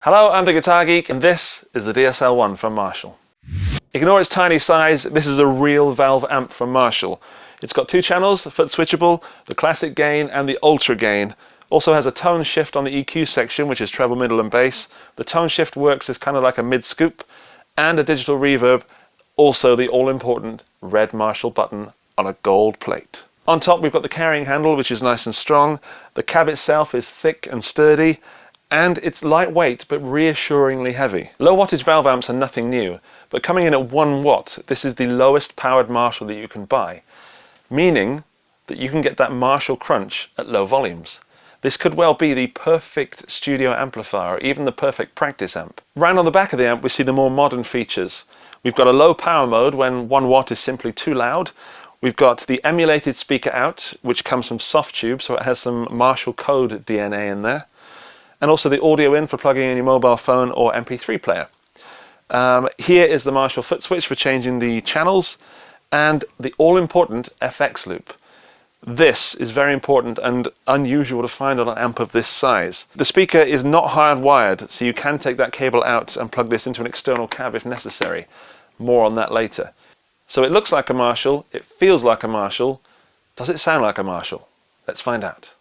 Hello, I'm the Guitar Geek, and this is the DSL-1 from Marshall. Ignore its tiny size, this is a real valve amp from Marshall. It's got two channels, foot switchable, the classic gain and the ultra gain. Also has a tone shift on the EQ section, which is treble, middle and bass. The tone shift works as kind of like a mid scoop, and a digital reverb, also the all-important red Marshall button on a gold plate. On top we've got the carrying handle, which is nice and strong. The cab itself is thick and sturdy, and it's lightweight but reassuringly heavy. Low wattage valve amps are nothing new, but coming in at 1 watt, this is the lowest powered Marshall that you can buy, meaning that you can get that Marshall crunch at low volumes. This could well be the perfect studio amplifier, or even the perfect practice amp. Round on the back of the amp we see the more modern features. We've got a low power mode when 1 watt is simply too loud. We've got the emulated speaker out, which comes from soft tube, so it has some Marshall code DNA in there. And also the audio in for plugging in your mobile phone or MP3 player. Here is the Marshall foot switch for changing the channels, and the all-important FX loop. This is very important and unusual to find on an amp of this size. The speaker is not hardwired, so you can take that cable out and plug this into an external cab if necessary. More on that later. So it looks like a Marshall, it feels like a Marshall. Does it sound like a Marshall? Let's find out.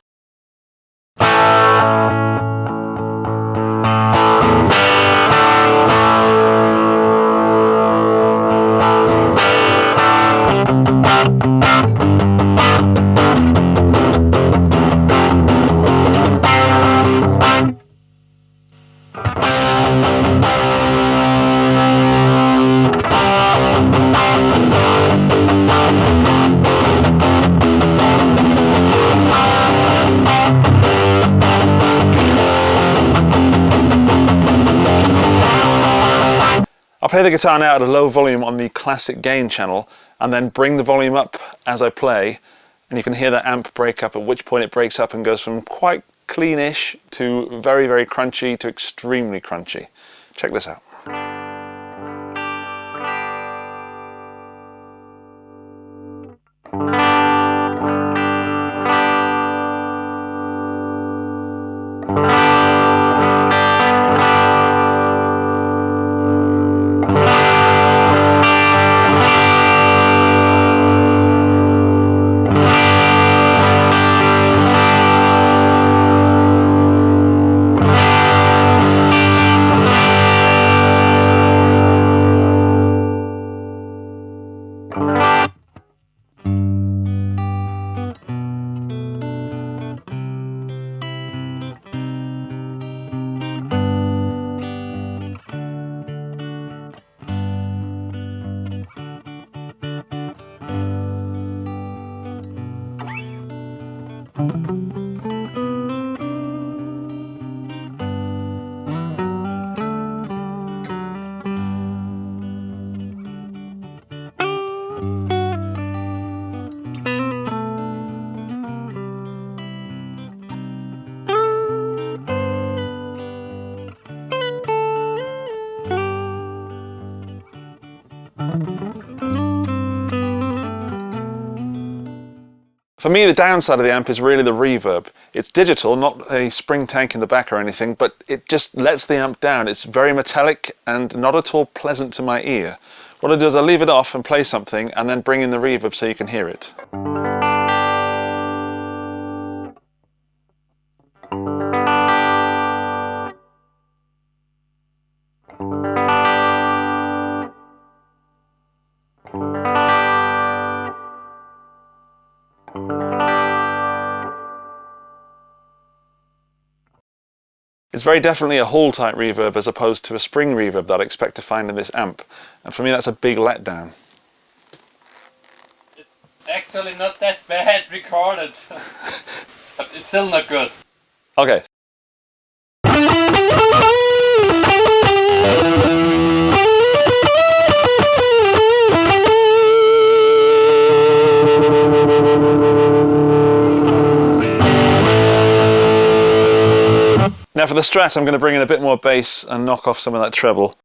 I'll play the guitar now at a low volume on the classic gain channel and then bring the volume up as I play, and you can hear the amp break up, at which point it breaks up and goes from quite cleanish to very, very crunchy to extremely crunchy. Check this out. For me, the downside of the amp is really the reverb. It's digital, not a spring tank in the back or anything, but it just lets the amp down. It's very metallic and not at all pleasant to my ear. What I do is I leave it off and play something and then bring in the reverb so you can hear it. It's very definitely a hall type reverb as opposed to a spring reverb that I expect to find in this amp, and for me that's a big letdown. It's actually not that bad recorded, but it's still not good. Okay. Now for the Strat, I'm going to bring in a bit more bass and knock off some of that treble.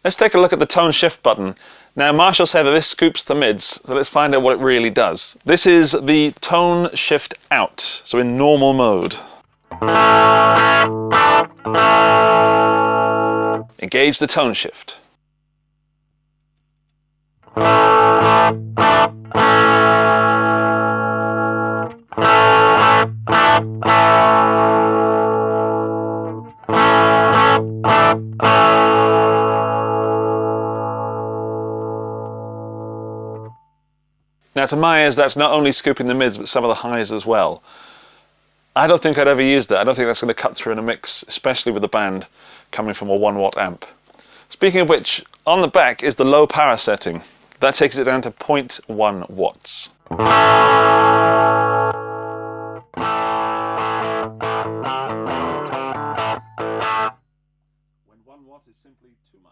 Let's take a look at the tone shift button. Now Marshall said that this scoops the mids, so let's find out what it really does. This is the tone shift out, so in normal mode. Engage the tone shift. Now to my ears that's not only scooping the mids but some of the highs as well. I don't think I'd ever use that. I don't think that's going to cut through in a mix, especially with the band coming from a 1-watt amp. Speaking of which, on the back is the low power setting. That takes it down to 0.1 watts. When 1 watt is simply too much.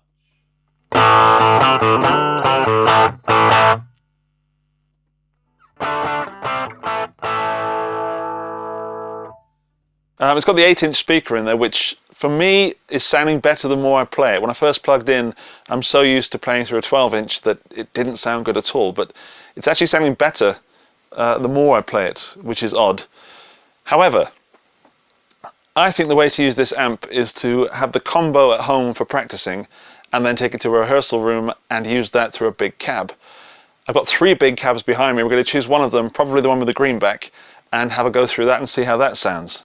It's got the 8-inch speaker in there, which for me is sounding better the more I play it. When I first plugged in, I'm so used to playing through a 12-inch that it didn't sound good at all, but it's actually sounding better the more I play it, which is odd. However, I think the way to use this amp is to have the combo at home for practicing and then take it to a rehearsal room and use that through a big cab. I've got 3 big cabs behind me. We're going to choose one of them, probably the one with the greenback, and have a go through that and see how that sounds.